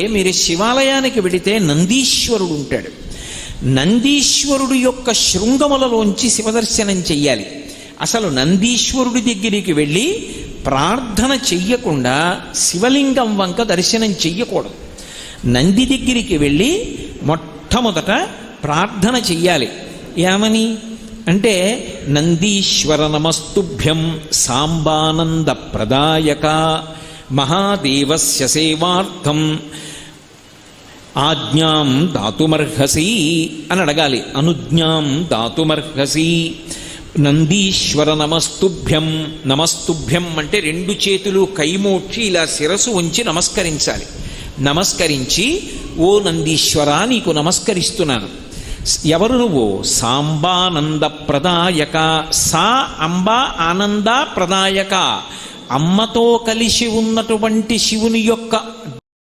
మీరు శివాలయానికి వెడితే నందీశ్వరుడు ఉంటాడు. నందీశ్వరుడు యొక్క శృంగములలోంచి శివదర్శనం చెయ్యాలి. అసలు నందీశ్వరుడి దగ్గరికి వెళ్ళి ప్రార్థన చెయ్యకుండా శివలింగం వంక దర్శనం చెయ్యకూడదు. నంది దగ్గరికి వెళ్ళి మొట్టమొదట ప్రార్థన చెయ్యాలి. ఏమని అంటే, నందీశ్వర నమస్తుభ్యం సాంబానంద ప్రదాయక మహాదేవస్య సేవార్థం ఆజ్ఞాం దాతుమర్హసి అని అడగాలి. అనుజ్ఞాం దాతుమర్హసి. నందీశ్వర నమస్తుభ్యం. నమస్తుభ్యం అంటే రెండు చేతులు కైమోడ్చి ఇలా శిరసు ఉంచి నమస్కరించాలి. నమస్కరించి, ఓ నందీశ్వర నీకు నమస్కరిస్తున్నాను. ఎవరు నువ్వు? సాంబానంద ప్రదాయక. సా అంబ ఆనంద ప్రదాయక. అమ్మతో కలిసి ఉన్నటువంటి శివుని యొక్క